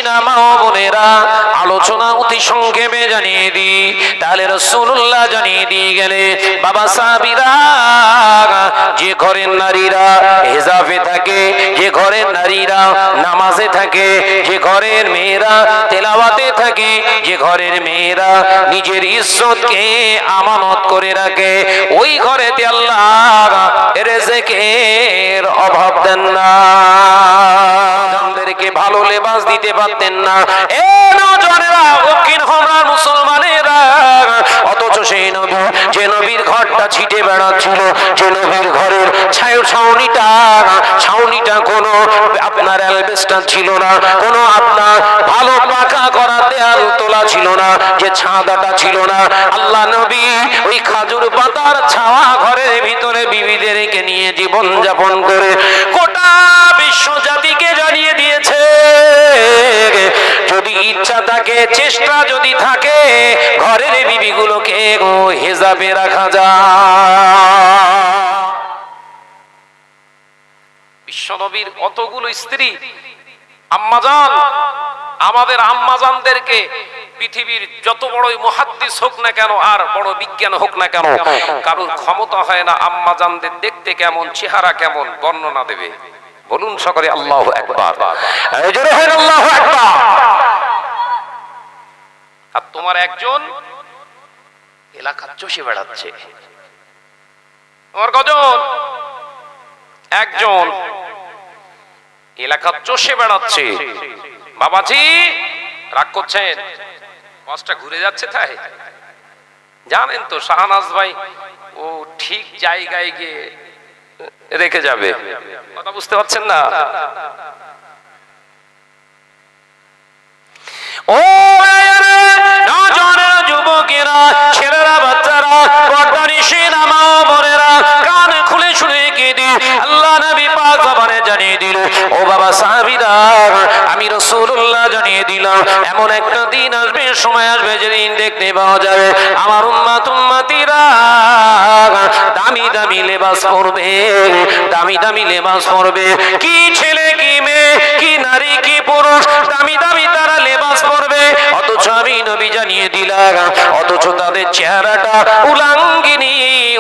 নিশিনা মা ও বোনেরা, আলোচনা অতি সংক্ষেপে জানিয়ে দিই, তাহলে রাসূলুল্লাহ জানিয়ে দিয়ে গেলে বাবা সাহাবীরা, যে ঘরের নারীরা হিজাবে থাকে, যে ঘরের নারীরা নামাজে থাকে, যে ঘরের মেয়েরা তেলাওয়াতে থাকে, যে ঘরের মেয়েরা নিজের ইজ্জতকে আমানত করে রাখে, ওই ঘরেতে আল্লাহ রিজিকের অভাব দেন না। আমাদেরকে ভালো লেবাস দিতে পারতেন না। এ নওজওয়ানেরা, দক্ষিণ হোমরার মুসলমানেরা, অথচ সেই নবী, যে নবীর ঘরটা ছিটে বেড়াচ্ছিল, যে নবীর ঘরের ছাউনিটা কোনো আপনার অ্যালবেস্টার ছিল না, কোনো আপনার ভালো পাকা করা দেয়াল তোলা ছিল না, যে ছাদাটা ছিল না, আল্লাহ নবী ওই খাজুর পাতার ছাওয়া ঘরের ভিতরে বিবিদেরকে নিয়ে জীবন যাপন করে গোটা বিশ্ব জাতিকে জানিয়ে দিয়েছে, যদি ইচ্ছা থাকে, চেষ্টা যদি থাকে, ঘরের বিবিগুলোকে হিজাবে রাখা যায়। বিশ্বনবীর কতগুলো স্ত্রী, আম্মাজান, আমাদের আম্মাজানদেরকে পৃথিবীর যত বড়ই মুহাদ্দিস হোক না কেন, আর বড় বিজ্ঞান হোক না কেন, কারোর ক্ষমতা হয় না আম্মাজানদের দেখতে কেমন, চেহারা কেমন বর্ণনা দেবে। বলুন সকলে আল্লাহু আকবার, জোরে হয় আল্লাহু আকবার। আর তোমার একজন এলাকা চষে বেড়াচ্ছে, তোমার কজন? একজন এলাকা চষে বেড়াচ্ছে। বাবাজি রাগ করছেন, মাছটা ঘুরে যাচ্ছে, তাই জানেন তো শাহনাজ ভাই ও ঠিক জায়গায় গিয়ে রেখে যাবে, কথা বুঝতে পারছেন না? ও নওজওয়ানেরা, যুবকেরা, ছেলেরা, বাচ্চারা, পর্দানিশীরা, মা ও বোনেরা, কান খুলে শুনে কে দি আল্লাহ নবী পাক জবানে জানিয়ে দিল, ও বাবা সাহাবীরা, আমি রাসূলুল্লাহ জানিয়ে দিলাম, এমন একটা দিন আসবে, সময় আসবে, যেদিন দেখতে পাওয়া যাবে আমার উম্মতিরা দামি দামি লেবাস পরবে, দামি দামি লেবাস পরবে। কি ছেলে, কি মেয়ে, কি নারী, কি পুরুষ, দামি দামি তারা লেবাস পরবে, অথচ আমি নবী জানিয়ে দিলাম, অথচ তাদের চেহারাটা উলাঙ্গিনী,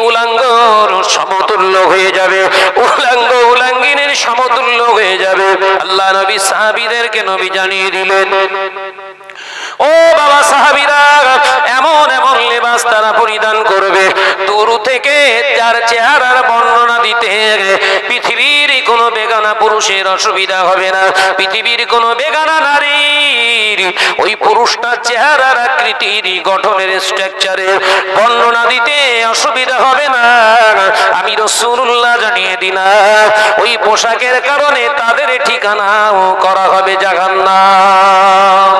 উলাঙ্গর সমতুল্য হয়ে যাবে, উলাঙ্গ উলাঙ্গিনীর সমতুল্য হয়ে যাবে। আল্লাহ নবী সাহাবীদেরকে নবী জানিয়ে দিলেন, ও বাবা সাহাবীরা, এমন এমন লেবাস তারা পরিধান করবে, দূর থেকে যার চেহারার বর্ণনা দিতে পৃথিবীর কোনো বেগানা পুরুষের অসুবিধা হবে না, পৃথিবীর কোনো বেগানা নারীর ওই পুরুষটার চেহারার আকৃতির, গঠনের, স্ট্রাকচারের বর্ণনা দিতে অসুবিধা হবে না। আমি রাসূলুল্লাহ জানিয়ে দিলাম, ওই পোশাকের কারণে তাদের ঠিকানাও করা হবে জাহান্নাম।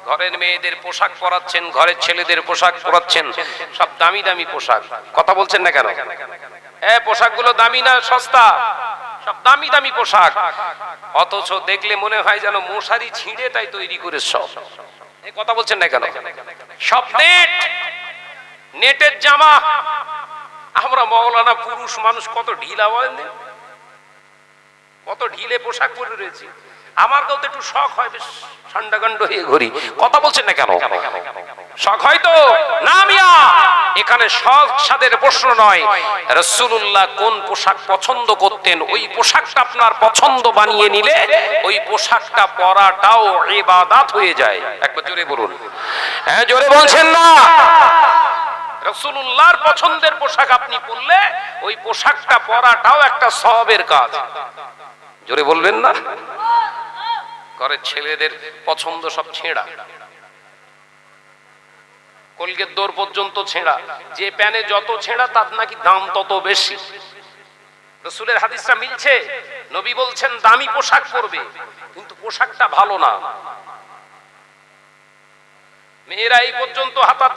ঘরের মেয়েদের পোশাক পরাচ্ছেন, ঘরের ছেলেদের পোশাক পরাচ্ছেন, সব দামি দামি পোশাক, কথা বলছেন না কেন? পোশাকগুলো দামি না সস্তা? সব দামি দামি পোশাক, অথচ দেখলে মনে হয় যেন মশারি ছিঁড়ে তাই তৈরি করে সব, কথা বলছেন না কেন? সব নেটের জামা। আমরা মওলানা পুরুষ মানুষ কত ঢিলা বলেন, কত ঢিলে পোশাক পরে রয়েছে। আমার তো একটু শখ হয়, বেশ ঠান্ডাকাণ্ড হয়ে ঘুরি, কথা বলছেন না কেন? শখ হয় তো না মিয়া, এখানে শখ সাদের প্রশ্ন নয়। রাসূলুল্লাহ কোন পোশাক পছন্দ করতেন, ওই পোশাকটা আপনার পছন্দ বানিয়ে নিলে ওই পোশাকটা পরাটাও ইবাদত হয়ে যায়। একবার জোরে বলুন, হ্যাঁ জোরে বলছেন না? রাসূলুল্লাহর পছন্দের পোশাক আপনি পরলে ওই পোশাকটা পরাটাও একটা সওয়াবের কাজ। জোরে বলবেন না? ঘরের ছেলেদের পছন্দ সব ছেঁড়া, কলগেট দৌড় পর্যন্ত ছেঁড়া, যে প্যানে যত ছেঁড়া তার নাকি দাম তত বেশি। রাসূলের হাদিসটা মিলছে, নবী বলছেন দামি পোশাক পরবে, কিন্তু পোশাকটা ভালো না। মেয়েরা এই পর্যন্ত হাতার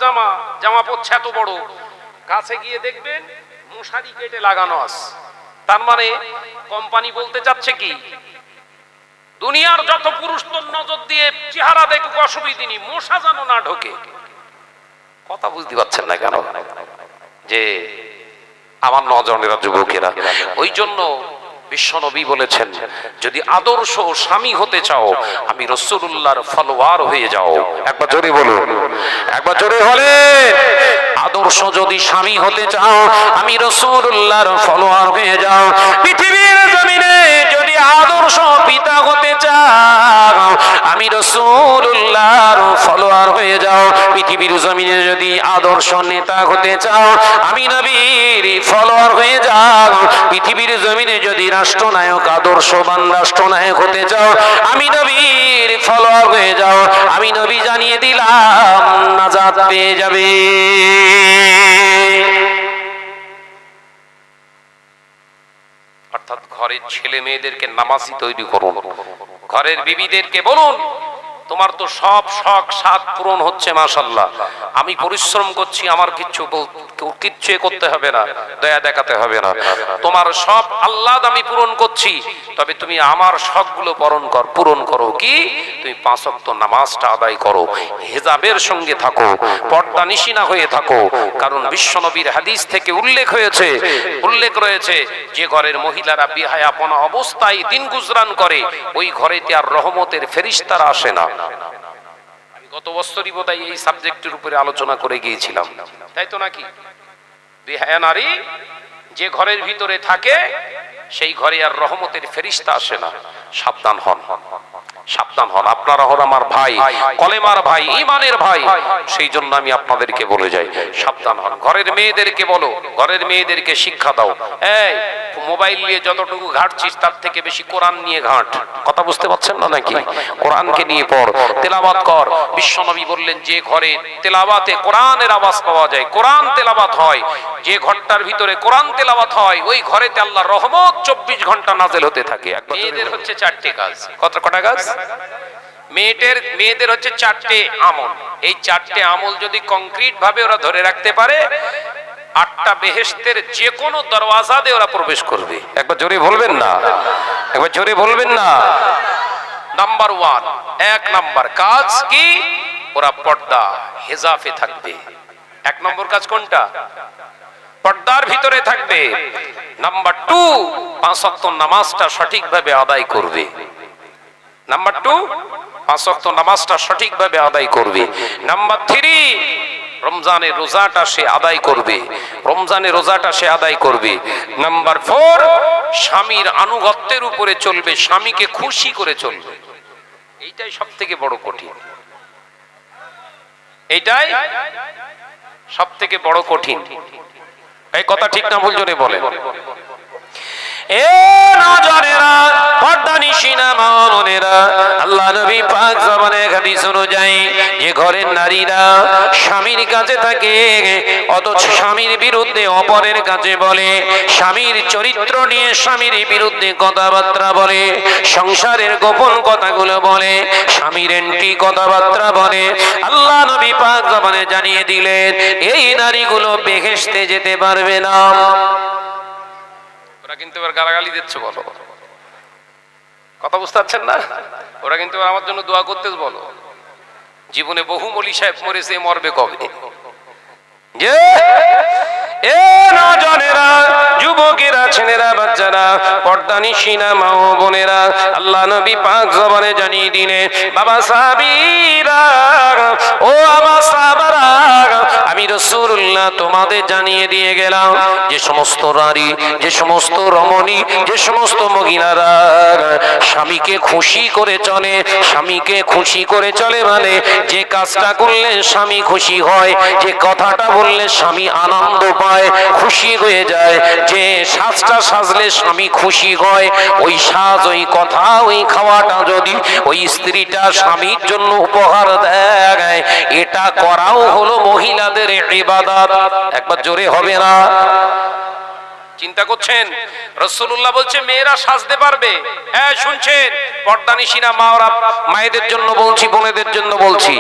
জামা পরছে এত বড়, কাছে গিয়ে দেখবেন মশারি কেটে লাগানো আছে। তার মানে কোম্পানি বলতে চাচ্ছে কি, দুনিয়ার যত পুরুষ তোর নজর দিয়ে চেহারা দেখুক অসুবিধা নেই, মশা যেন না ঢোকে। কথা বুঝতে পারছেন না কেন? যে আমার নজরেরা, যুবকেরা, ওই জন্য বিশ্বনবী বলেছেন, যদি আদর্শ স্বামী হতে চাও, আমি রাসূলুল্লাহর ফলোয়ার হয়ে যাও। একবার জোরে বলুন, একবার জোরে বলে। আদর্শ যদি স্বামী হতে চাও, আমি রাসূলুল্লাহর ফলোয়ার হয়ে যাও। পৃথিবীর জমিনে যদি আদর্শ পিতা হতে চাও, আমি রাসূলুল্লাহর ফলোয়ার হয়ে যাও। পৃথিবীর জমিনে যদি আদর্শ নেতা হতে চাও, আমি নবীর ফলোয়ার হয়ে যাও। পৃথিবীর জমিনে যদি রাষ্ট্রনায়ক, আদর্শবান রাষ্ট্রনায়ক হতে চাও, আমি নবীর ফলোয়ার হয়ে যাও। আমি নবী জানিয়ে দিলাম, নাজাত পেয়ে যাবে। অর্থাৎ ঘরের ছেলে মেয়েদেরকে নামাজি তৈরি করুন, ঘরের বিবিদেরকে বলুন, তোমার তো সব শখ সাধ পূরণ হচ্ছে, মাশাআল্লাহ, আমি পরিশ্রম করছি, আমার কিচ্ছু করতে হবে না, দয়া দেখাতে হবে না, তোমার সব আহ্লাদ আমি পূরণ করছি, তবে তুমি আমার শখগুলো পূরণ করো। কি? তুমি 5 ওয়াক্ত নামাজটা আদায় করো, হিজাবের সঙ্গে থাকো, পর্দা নিশিনা হয়ে থাকো। কারণ বিশ্বনবীর হাদিস থেকে উল্লেখ রয়েছে, যে ঘরের মহিলারা বেহায়াপনা অবস্থায় দিন গুজরান করে, ওই ঘরেতে আর রহমতের ফেরেশতারা আসে না। আমি গত বছরই বোধহয় এই সাবজেক্টের উপরে আলোচনা করে গিয়েছিলাম, তাই তো নাকি? বেহায়া নারী যে ঘরের ভিতরে থাকে, সেই ঘরে আর রহমতের ফেরেশতা আসে না। সাবধান হন, সাবধান হন। আপনারা হন আমার ভাই, কলেমার ভাই, ঈমানের ভাই, সেই জন্য আমি আপনাদেরকে বলে যাই, সাবধান হন। ঘরের মেয়েদেরকে বলো, ঘরের মেয়েদেরকে শিক্ষা দাও, এই মোবাইল নিয়ে যতটুকু ঘাঁটছিস তার থেকে বেশি কোরআন নিয়ে ঘাঁট। কথা বুঝতে পারছেন না নাকি? কোরআনকে নিয়ে পড়, তেলাওয়াত কর। বিশ্বনবী বললেন, যে ঘরে তেলাওয়াতে কোরআনের আওয়াজ পাওয়া যায়, কোরআন তেলাওয়াত হয়, যে ঘরটার ভিতরে কোরআন তেলাওয়াত হয়, ওই ঘরেতে আল্লাহর রহমত 24 ঘন্টা নাযিল হতে থাকে। মেয়েদের হচ্ছে 4টে কাজ। কটা কাজ? মেয়েদের হচ্ছে 4টে আমল। এই 4টে আমল যদি কংক্রিট ভাবে ওরা ধরে রাখতে পারে, 8টা বেহেশতের যে কোনো দরওয়াজা দিয়ে ওরা প্রবেশ করবে। একবার জোরে বলবেন না, একবার জোরে বলবেন না। নাম্বার 1, 1 নাম্বার কাজ কি? ওরা পর্দা হেজাবে থাকবে। 1 নম্বর কাজ কোনটা? পর্দার ভিতরে থাকবে। নাম্বার 2, 5 ওয়াক্ত নামাজটা সঠিকভাবে আদায় করবে। নাম্বার 2, 5 ওয়াক্ত নামাজটা সঠিকভাবে আদায় করবে। নাম্বার 3, রমজানের রোজাটা সে আদায় করবে, রমজানের রোজাটা সে আদায় করবে। নাম্বার 4, স্বামীর আনুগত্যের উপরে চলবে, স্বামীকে খুশি করে চলবে। এইটাই সবথেকে বড় কঠিন, এইটাই সবথেকে বড় কঠিন। এই কথা ঠিক না ভুল জোরে বলেন। এ নজরেরা, পর্দা নিশিনা মা বোনেরা, আল্লাহ নবী পাক জবানে হাদিস অনুযায়ী যে ঘরের নারীরা স্বামীর কাছে থাকে, অথচ স্বামীর বিরুদ্ধে অপরের কাছে বলে, স্বামীর চরিত্র নিয়ে স্বামীর বিরুদ্ধে কথাবার্তা বলে, সংসারের গোপন কথাগুলো বলে, স্বামীর এন্টি কথাবার্তা বলে, আল্লাহ নবী পাক জবানে জানিয়ে দিলেন, এই নারীগুলো বেহেশতে যেতে পারবে না। কিন্তু এবার গালাগালি দিচ্ছে, বলো, কথা বুঝতে পারছেন না? ওরা কিন্তু আমার জন্য দোয়া করতে বলো। জীবনে বহু মলি সাহেব মরেছে, মরবে কবে? যে এ নজনেরা, যুবকেরা, ছেলেরা, বাচ্চারা, পর্দা নিশিনা মা ও বোনেরা, আল্লাহ নবী পাক জবানে জানিয়ে দিলেন, বাবা সাহাবীরা, ও আমার সাহাবারা, আমি রাসূলুল্লাহ তোমাদের জানিয়ে দিয়ে গেলাম, যে সমস্ত নারী, যে সমস্ত রমণী, যে সমস্ত মহিলারা স্বামীকে খুশি করে চলে, স্বামীকে খুশি করে চলে মানে যে কাজটা করলে স্বামী খুশি হয়, যে কথাটা বললে স্বামী আনন্দ পায়, খুশি হয়ে যায়, যে সাজটা সাজলে স্বামী খুশি হয়, ওই সাজ, ওই কথা, ওই খাওয়াটা যদি ওই স্ত্রীটা স্বামীর জন্য উপহার দেয়, এটা করাও হলো মহিলাদের ইবাদত। একবার জোরে হবে না? চিন্তা করছেন? রাসূলুল্লাহ বলছে মেয়েরা সাজতে পারবে। হ্যাঁ, শুনছেন? পর্দা নিশিনা মায়েদের জন্য বলছি, বোনেদের জন্য বলছি,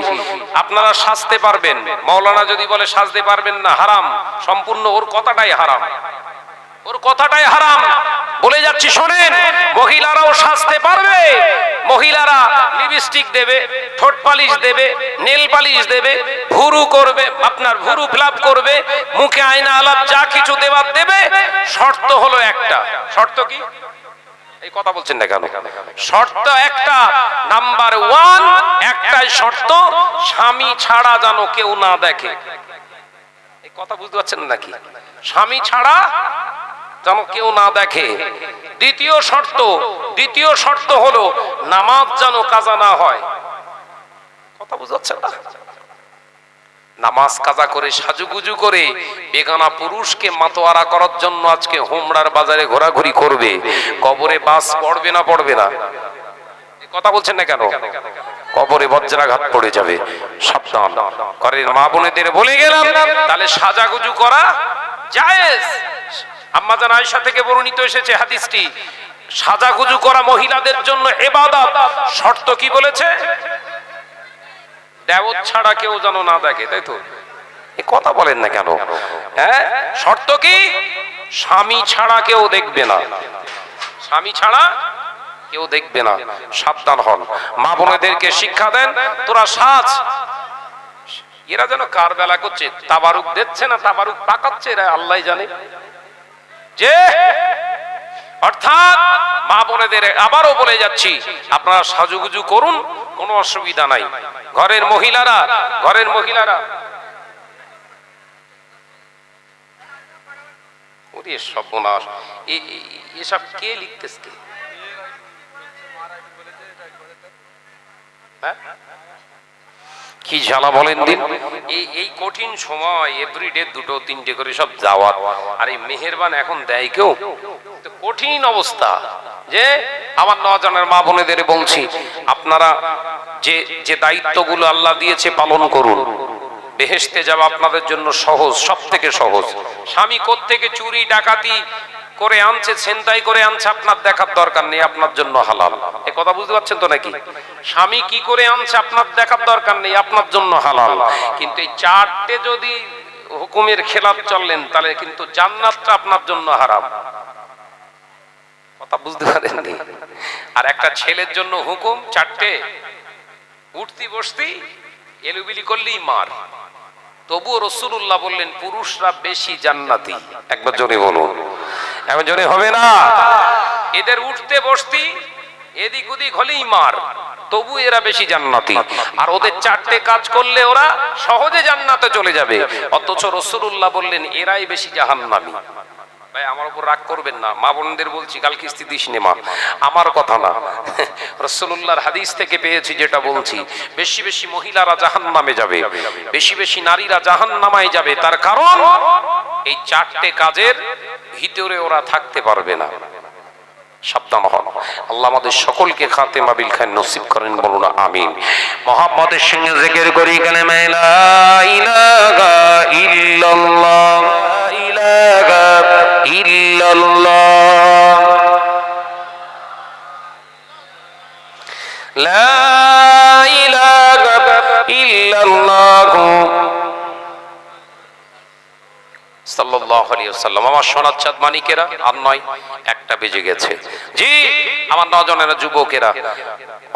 আপনারা সাজতে পারবেন। মাওলানা যদি বলে সাজতে পারবেন না, হারাম, সম্পূর্ণ ওর কথাটাই হারাম, ওর কথাটাই হারাম। বলে যাচ্ছি শোনেন, মহিলারাও সাজতে পারবে। মহিলারা লিপস্টিক দেবে, ঠোঁট পালিশ দেবে, নেল পালিশ দেবে, ভুরু করবে, আপনার ভুরু ফ্লাপ করবে, মুখে আয়না আলাপ যা কিছু দেবার দেবে। শর্ত হলো একটা। শর্ত কি? এই কথা বলছেন না কেন? শর্ত একটা, নাম্বার 1, একটাই শর্ত, স্বামী ছাড়া যেন কেউ না দেখে। এই কথা বুঝতে পারছেন নাকি? স্বামী ছাড়া যেন কেউ না দেখে। দ্বিতীয় শর্ত হলো নামাজ যেন কাজা না হয়। কথা বুঝতে পারছেন না? নামাজ কাজা করে সাজুগুজু করে বেগানা পুরুষকে মাতোয়ারা করার জন্য আজকে হোমরার বাজারে ঘোরাঘুরি করবে, কবরে বাস পড়বে না পড়বে না? কথা বলছেন না কেন? কবরে বজ্রাঘাত পড়ে যাবে, সাবধান। ঘরের মা বোনেদের বলে গেলাম, তাহলে সাজাগুজু করা জায়েজ। আম্মা জান আয়েশা থেকে বর্ণিত এসেছে হাদিসটি, সাজাগুজু করা মহিলাদের জন্য ইবাদত। শর্ত কি বলেছে? দেওর ছাড়া কেউ যেন না দেখে, তাই তো? এই কথা বলেন না কেন? হ্যাঁ, শর্ত কি? স্বামী ছাড়া কেউ দেখবে না, স্বামী ছাড়া কেউ দেখবে না। সাবধান হন, মা বোনেদেরকে শিক্ষা দেন, তোরা সাজ। এরা যেন কার বেলা করছে, তাবারুক দিচ্ছে না তাবারুক পাকাচ্ছে, এরা আল্লাহ জানে। যে অর্থাৎ মা বোনেদের আবারও বলে যাচ্ছি, আপনারা সাজুগুজু করুন, কোনো অসুবিধা নাই। ঘরের মহিলারা ওরে সর্বনাশ, এসব কে লিখতেছে? কি জ্বালা বলেন দিন। এই কঠিন সময় এভরিডে 2-3টে করে সব যাওয়ার, আর এই মেহেরবান এখন দেয় কেউ? কঠিন অবস্থা। যে আমার নওজোয়ানের মা বোনেদের বলছি, আপনারা যে দায়িত্বগুলো আল্লাহ দিয়েছে পালন করুন। বেহেশতে যাওয়া আপনাদের জন্য সহজ, সব থেকে সহজ। স্বামী কোত্থেকে চুরি ডাকাতি করে আনছে, ছিনতাই করে আনছে, আপনার দেখার দরকার নেই, আপনার জন্য হালাল। এই কথা বুঝতে পারছেন তো নাকি? স্বামী কি করে আনছে আপনার দেখার দরকার নেই, আপনার জন্য হালাল। কিন্তু এই 4টে যদি হুকুমের খেলাফ চললেন, তাহলে কিন্তু জান্নাতটা আপনার জন্য হারাম। কথা বুঝতে পারেন? আর একটা ছেলের জন্য হুকুম 4টে, উঠতি বসতি এলুবিলি করলেই মার। তবুও রাসূলুল্লাহ বললেন পুরুষরা বেশি জান্নাতি। একবার জোরে বলুন, এমন জোরে হবে না। এদের উঠতে বসতি এদিক ওদিক হলেই মার, তবু এরা বেশি জান্নাতি। আর ওদের 4টে কাজ করলে ওরা সহজে জান্নাতে চলে যাবে, অথচ রাসূলুল্লাহ বললেন এরাই বেশি জাহান্নামী। ভাই আমার উপর রাগ করবেন না, মা বোনদের বলছি, কাল কিস্তি দিস নে মা, আমার কথা না, রাসূলুল্লাহর হাদিস থেকে পেয়েছি যেটা বলছি। বেশি বেশি মহিলারা জাহান্নামে যাবে, বেশি বেশি নারীরা জাহান্নামায় যাবে। তার কারণ এই 4টে কাজের ভিতরে ওরা থাকতে পারবে না। সাবধান হন। আল্লাহ আমাদের সকলকে খাতেমা বিল খায়র নসিব করেন, বলুন আমিন। মুহাম্মদের সঙ্গে জিকির করি কালেমা লা ইলাহা ইল্লাল্লাহ, লা ইলাহা ইল্লাল্লাহ, লা ইলাহা ইল্লাল্লাহ সাল্লাল্লাহু আলাইহি ওয়াসাল্লাম। আমার সোনার চাঁদ মানিকেরা, আর নয় 1টা বেজে গেছে। জি আমার নওজোয়ানেরা, যুবকেরা,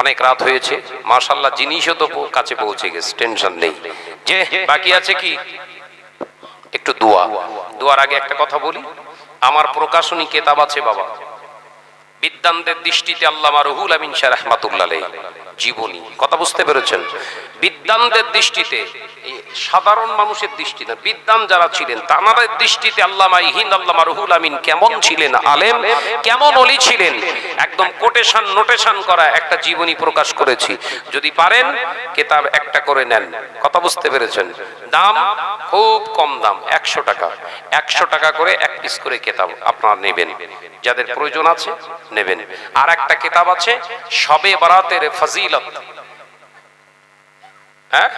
অনেক রাত হয়েছে। মাশাআল্লাহ জিনিসও তো কাছে পৌঁছে গেছে, টেনশন নেই। যে বাকি আছে কি একটু দোয়ার আগে একটা কথা বলি। আমার প্রকাশনী কিতাব আছে বাবা, বিদ্যান্তের দৃষ্টিতে আল্লামা রুহুল আমিন শাহ রাহমাতুল্লাহ আলাইহি জীবনী। কথা বুঝতে পেরেছেন? বিদ্যান্তের দৃষ্টিতে, সাধারণ মানুষের দৃষ্টি না, বিদ্যান যারা ছিলেন তাদের দৃষ্টিতে আল্লামা হিন্দ আল্লামা রুহুল আমিন কেমন ছিলেন, আলেম কেমন ওলি ছিলেন, একদম কোটেশন নোটেশন করা একটা জীবনী প্রকাশ করেছি। যদি পারেন কিতাব একটা করে নেন। কথা বুঝতে পেরেছেন? দাম খুব কম দাম, 100 টাকা। 100 টাকা করে 1 পিস করে কিতাব আপনারা নেবেন, যাদের প্রয়োজন আছে নেবেন। আর একটা কিতাব আছে শবে বরাতের ফজিলত। হ্যাঁ,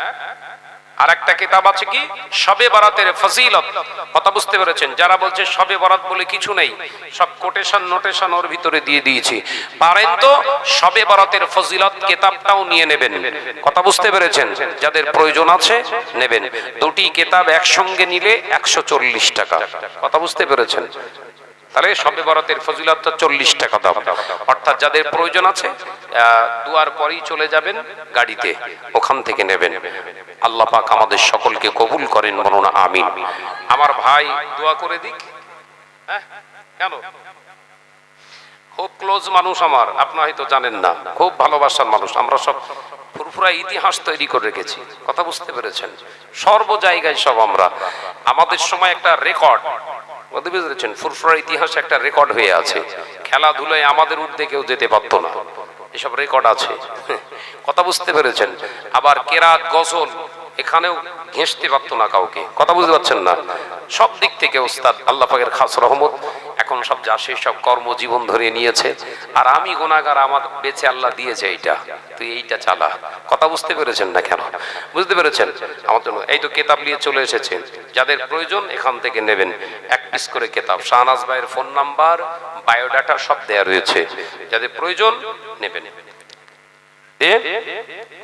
আর একটা কিতাব আছে কি শবে বরাতের ফজিলত। কথা বুঝতে পেরেছেন? যারা বলছে শবে বরাত বলে কিছু নেই, সব কোটেশন নোটেশন ওর ভিতরে দিয়ে দিয়েছি। পারেন তো শবে বরাতের ফজিলত কিতাবটাও নিয়ে নেবেন। কথা বুঝতে পেরেছেন? যাদের প্রয়োজন আছে নেবেন। 2টি কিতাব একসঙ্গে নিলে 140 টাকা। কথা বুঝতে পেরেছেন? তাহলে শবে বরাতের ফজিলতটা 40 টাকা দাম। অর্থাৎ যাদের প্রয়োজন আছে দুয়ার পরেই চলে যাবেন গাড়িতে, ওখান থেকে নেবেন। আল্লাহ পাক আমাদের সকলকে কবুল করেন, বলুন আমিন। আমার ভাই দোয়া করে দিক। হ্যাঁ কেন খুব ক্লোজ মানুষ আমার, আপনারা হয়তো জানেন না, খুব ভালোবাসার মানুষ। আমরা সব ফুরফুরা ইতিহাস তৈরি করে রেখেছি, কথা বুঝতে পেরেছেন? সর্ব জায়গায় সব আমরা, আমাদের সময় একটা রেকর্ড, বুঝতে পেরেছেন? ফুরফুরা ইতিহাস একটা রেকর্ড হয়ে আছে। খেলাধুলায় আমাদের ঊর্ধ্বে কেউ যেতে পারতো না, এসব রেকর্ড আছে, কথা বুঝতে পেরেছেন? আবার কেরাত গজল এখানেও ঘেঁষতে পারতো না কাউকে, কথা বুঝতে পারছেন না? সব দিক থেকে ওস্তাদ, আল্লাহ পাকের খাস রহমত। এখন সব যা সেই সব কর্মজীবন ধরে নিয়েছে, আর আমি গুনাহগার, আমার বেঁচে আল্লাহ দিয়েছে এইটা, তুই এইটা চালা, কথা বুঝতে পেরেছেন না? কেন বুঝতে পেরেছেন? আমার জন্য এই তো কেতাব নিয়ে চলে এসেছেন, যাদের প্রয়োজন এখান থেকে নেবেন, এক পিস করে কেতাব। শাহনাজ ভাইয়ের ফোন নাম্বার, বায়োডাটা সব দেয়া রয়েছে, যাদের প্রয়োজন নেবেন।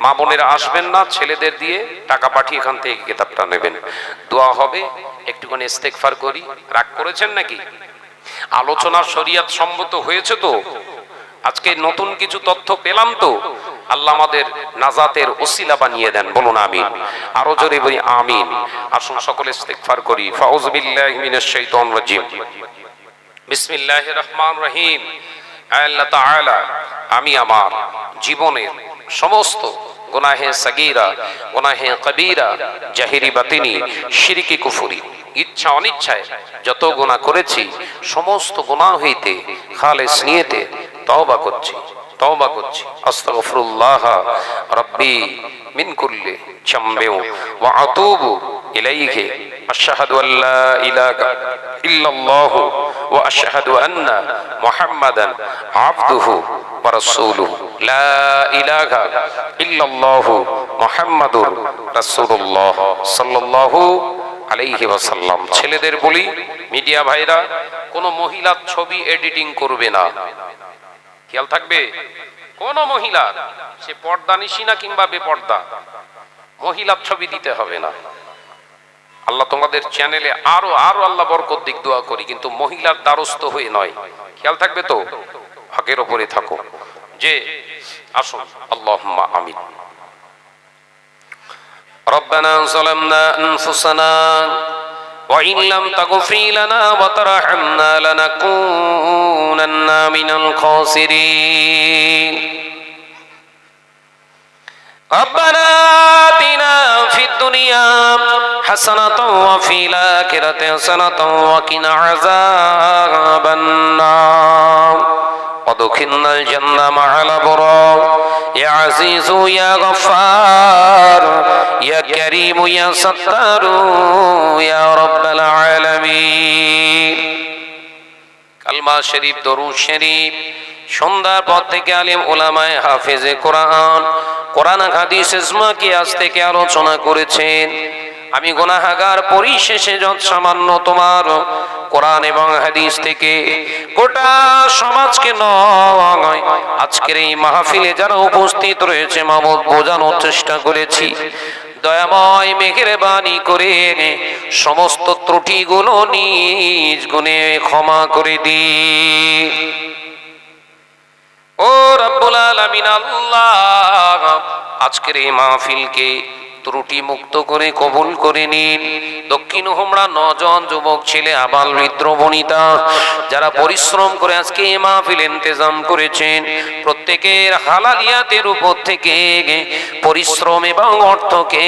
মা বোনেরা আসবেন না, ছেলেদের দিয়ে টাকা পাঠিয়ে এখান থেকে কিতাবটা নেবেন। দোয়া হবে, একটুখানি ইস্তেগফার করি। রাগ করেছেন নাকি? আলোচনা শরীয়ত সম্মত হয়েছে তো? আজকে নতুন কিছু তথ্য পেলাম তো? আল্লাহ আমাদের নাজাতের ওসিলা বানিয়ে দেন, বলুন আমিন। আরো জোরে বলি আমিন। আসুন সকলে ইস্তেগফার করি। ফাউযু বিল্লাহি মিনাশ শাইতানির রাজিম। বিসমিল্লাহির রহমানির রহিম। আল্লাহ তাআলা, আমি আমার জীবনের সমস্ত গুনাহে সাগীরা, গুনাহে কবীরা, জাহিরি বাতিনি, শিরকি কুফরি, ইচ্ছা অনিচ্ছায় যত গুনাহ করেছি, সমস্ত গুনাহ হইতে খালেস নিয়তে তওবা করছি, তওবা করছি। আস্তাগফিরুল্লাহ রাব্বি মিন কুল্লি যামবি ওয়া আতুবু ইলাইহি। আশহাদু আল্লা ইলাহা ইল্লাল্লাহু ওয়া আশহাদু আন্না মুহাম্মাদান আবদুহু ওয়া রাসূলুহু। লা ইলাহা ইল্লাল্লাহু মুহাম্মাদুর রাসূলুল্লাহ সাল্লাল্লাহু আলাইহি ওয়াসাল্লাম। ছেলেদের বলি, মিডিয়া ভাইরা, কোন মহিলার ছবি এডিটিং করবে না, খেয়াল থাকবে। কোন মহিলা, সে পর্দানিশী না কিংবা বেপর্দা, মহিলার ছবি দিতে হবে না। আল্লাহ তোমাদের চ্যানেলে আরো আরো আল্লাহ বরকত দিক, দোয়া করি, কিন্তু মহিলার দ্বারস্থ হয়ে নয়, খেয়াল থাকবে তো, হকের উপরে থাকো। যে আসুন, আল্লাহুম্মা আমিন। রব্বানা যালামনা আনফুসানা ওয়া ইন লাম তাগফির লানা ওয়া তারহামনা লানাকুনান্না মিনাল খাসিরিন। ربنا آتنا في الدنيا حسنة وفي الآخرة حسنة وقنا عذاب النار وادخلنا الجنة مع الأبرار يا عزيز يا غفار يا كريم يا ستار يا رب العالمين। কালমা শরীফ, দরুদ শরীফ, সন্ধ্যার পর থেকে আলেম ওলামায়ে হাফেজে কোরআন, কোরআন হাদিস ইজমা কিয়াস থেকে আলোচনা করেছেন। আমি গুনাহগার, পরিশেষে যত সামান্য তোমার কোরআন এবং হাদিস থেকে গোটা সমাজকে নয়, আজকের এই মাহফিলে যারা উপস্থিত রয়েছে মামুদ, বোঝানোর চেষ্টা করেছি। দয়াময় মেহেরবানি করে সমস্ত ত্রুটিগুলো নিজ গুণে ক্ষমা করে দিন। ও রব্বুল আলামিন আল্লাহ, আজকের এই মাহফিলকে ত্রুটি মুক্ত করে কবুল করে নিন। দক্ষিণ হোমরা 9 জন যুবক ছেলে, আবাল বৃদ্ধ বনিতা, যারা পরিশ্রম করে আজকে এই মাহফিল ইন্তেজাম করেছেন, প্রত্যেকের হালালিয়াতের উপর থেকে পরিশ্রম এবং অর্থকে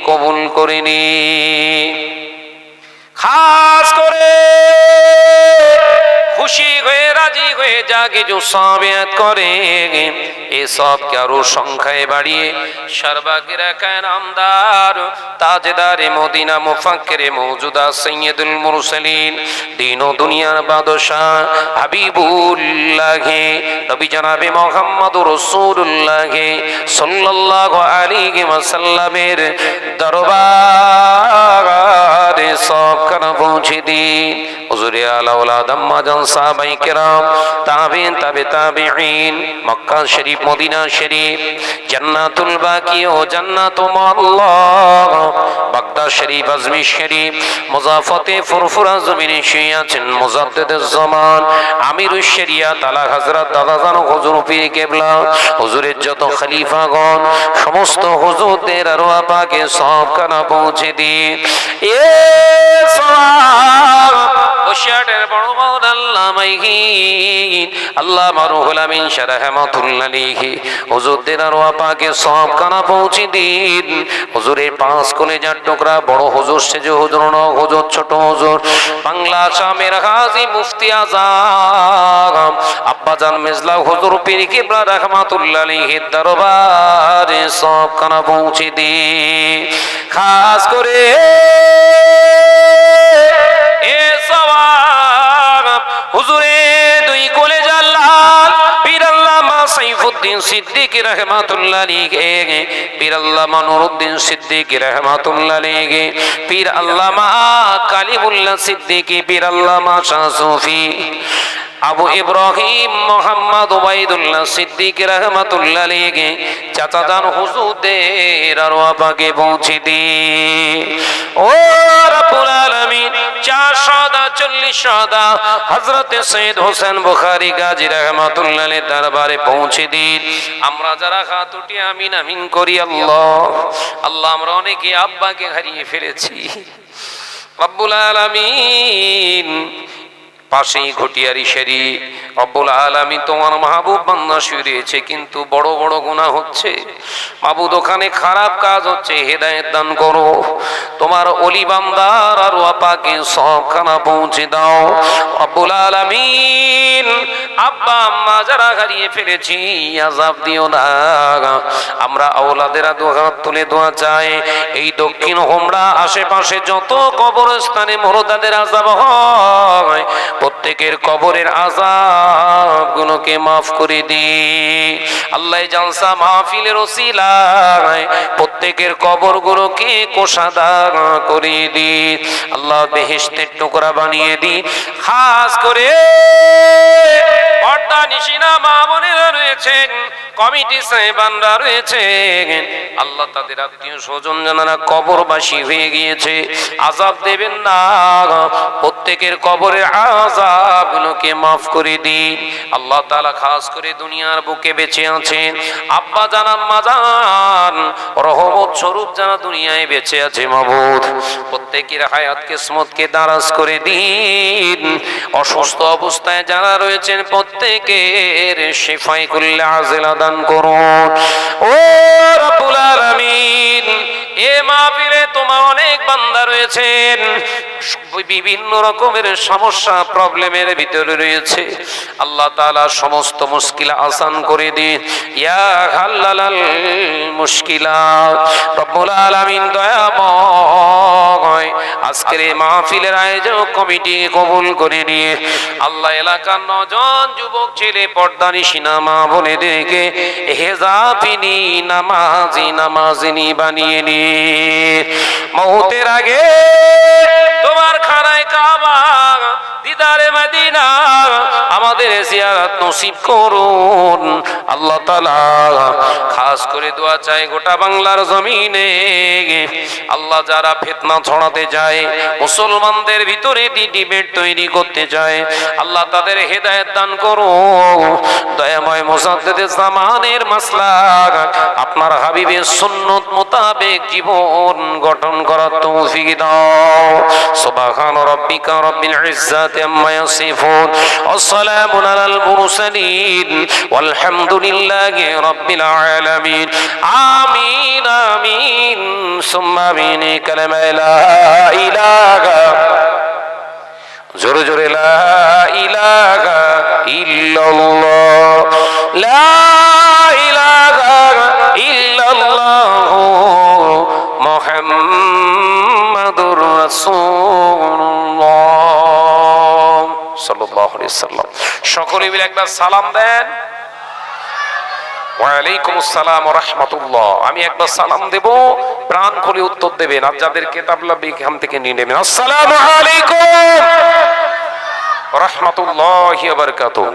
কবুল করে নিন। খাস করে খুশি হয়ে রাজি হয়ে যা কিছু সাবিয়াত করে, এই সবকে আরো সংখ্যায় বাড়িয়ে সর্বাগ্রে রাখায় নামদার তাজদারে মদিনা মুফাক্কিরে মওজুদা সাইয়্যিদুল মুরসালিন, দিন ও দুনিয়ার বাদশাহ হাবিবুল্লাহ নবী জনাবে মুহাম্মদুর রাসূলুল্লাহ সাল্লাল্লাহু আলাইহি ওয়াসাল্লামের দরবারে সবখানে পৌঁছে দিন। হুজুরে আলা ওলাদ আম্মা জান সাহাবায়ে কেরাম, তাবিঈন, তাবে তাবিঈন, মক্কা শরীফ, মদিনা শরীফ, জান্নাতুল বাকি ও জান্নাতুল আল্লাহ, বাগদাদ শরীফ, আজমির শরীফ, মুজাফাতে ফুরফুরা জমিনে শুয়ে আছেন মুজাদ্দিদুজ জামান, আমিরুশ শরিয়াত আলা হযরত দাদাজান হুজুর পীর কিবলা, হুজুরের যত খলিফাগণ, সমস্ত হুজুরদের আরওয়াহ পাকে সবখানে পৌঁছে দিন। সওয়াব বসিয়াটের বড় বড় আল্লামাইহিন আল্লামা রুহুল আমিন শাহ রাহমাতুল্লাহ আলাইহি হুজুরদের আরওয়া পাকে সওয়াব কানা পৌঁছে দিন। হুজুরের পাঁচ কলেজার টুকরা বড় হুজুর সেজে হুজুর নয় হুজুর ছোট হুজুর বাংলা আসামের হাজী মুফতি আজম আব্বাজান মেজলা হুজুর পীর কিবলা রাহমাতুল্লাহ আলাইহির দরবারে সওয়াব কানা পৌঁছে দিন। খাস করে এ সওয়াব হুজুরে দুই কলেজার লাল পীর আল্লামা সাইফুদ্দিন সিদ্দিক রাহমাতুল্লাহ আলাইহি, পীর আল্লামা নুরুদ্দিন সিদ্দিক রাহমাতুল্লাহ আলাইহি, পীর আল্লামা কালিমুল্লাহ সিদ্দিক, পীর আল্লামা শাহ সুফি আবু ইব্রাহিম মোহাম্মদ ওবাইদুল্লাহ সিদ্দিক রাহমাতুল্লাহ আলাইহি চাচাজান হুজুরদের আরওয়া পাকে পৌঁছে দিন। ও রব্বুল আলামিন 440 হযরত সৈয়দ হোসেন বুখারী গাজী রাহমাতুল্লাহ আলাইহির দরবারে পৌঁছে দিন। আমরা যারা হাত উঠিয়ে আমিন আমিন করি আল্লাহ আল্লাহ আমরা অনেকে আব্বাকে হারিয়ে ফেলেছি রব্বুল আলামিন। পাশেই ঘটিয়ারি শেরি রব্বুল আলামিন তোমার মাহবুব বান্দা শুয়ে রয়েছে কিন্তু বড় বড় গুনাহ হচ্ছে মাবুদ ওখানে খারাপ কাজ হচ্ছে হেদায়েত দান করো তোমার ওলি বান্দার আর পাকে সবখানা পৌঁছে দাও রব্বুল আলামিন। আব্বা আম্মা যারা হারিয়ে ফেলেছি আযাব দিও না আমরা আওলাদেরা দোয়া তুলে দোয়া চাই এই দক্ষিণ হোমরা আশেপাশে যত কবরস্থানে মুরদাদের আযাব হয় প্রত্যেকের কবরের আযাব গুলোকে মাফ করে দি আল্লাহ জালসা মাহফিলের ওসিলায় প্রত্যেকের কবর গুলোকে কোষাদার করে দি আল্লাহ বেহেশতের টুকরা বানিয়ে দি। খাস করে পর্দা নিশিনা মা বোনেরা রয়েছেন কমিটি সাহেবানরা রয়েছেন আল্লাহ তাদের আত্মীয় স্বজন যারা কবরবাসী হয়ে গিয়েছে আযাব দেবেন না প্রত্যেকের কবরের আযাব গুলোকে মাফ করে দিন আল্লাহ তাআলা। খাস করে দুনিয়ার বুকে বেঁচে আছেন আব্বা জান আম্মা জান রহমত স্বরূপ যারা দুনিয়ায় বেঁচে আছে মাবুদ প্রত্যেকের হায়াত কিসমতকে দারাজ করে দিন। অসুস্থ অবস্থায় যারা রয়েছেন প্রত্যেকের শিফায়ে কুল্লি আজিলা দান করুন ও রব্বুল আলামিন। এ মাহফিলে তোমার অনেক বান্দা রয়েছেন বিভিন্ন রকমের সমস্যা প্রবলেমের ভিতরে রয়েছে আল্লাহ তাআলা সমস্ত মুশকিল আসান করে দিন ইয়া হাল্লালাল মুশকিলাত রব্বুল আলামিন দয়াময়। আজকের এই মাহফিলের আয়োজক কমিটি কবুল করে নিয়ে আল্লাহ এলাকার 9 জন যুবক ছেলে পর্দানিশিনা মা বোনেদেরকে হেজাবিনী নামাজিনী বানিয়ে নিয়ে মওতের আগে তোমার খানায় কাবা দিদারে মদিনা আমাদের জিয়ারত নসিব করুন আল্লাহ তাআলা। খাস করে দোয়া চাই গোটা বাংলার জমিনে আল্লাহ যারা ফিতনা ছড়াতে যায় মুসলমানদের ভিতরে ডিবেট তৈরি করতে যায় আল্লাহ তাদের হেদায়েত দান করো দয়াময় মুজাদ্দিদে জামানের মাসলাক আপনার হাবিবের সুন্নত মোতাবেক জীবন গঠন করার তৌফিক দাও। সুবহান রাব্বিকা রাব্বিল ইজ্জাতি আম্মা ইয়াসিফুন ওয়া সালামুন আলাল মুরসালিন ওয়াল হামদুলিল্লাহি রাব্বিল আলামিন আমিন আমিন সুম্মা আমিন। কালেমা লা ইলাহা জোরে জোরে লা ইলাহা ইল্লাল্লাহ লা ইলাহা ইল্লাল্লাহ মুহাম্মাদুর রাসূলুল্লাহ সাল্লাল্লাহু আলাইহি ওয়াসাল্লাম। সকলে মিলে একবার সালাম দেন। ওয়ালাইকুম আসসালাম ওয়া রাহমাতুল্লাহ। আমি একবার সালাম দেব প্রাণ খুলে উত্তর দেবেন আর যাদের কিতাব লাগবে এখান থেকে নিয়ে নেবেন। আসসালামু আলাইকুম ওয়া রাহমাতুল্লাহি ওয়া বারাকাতুহু।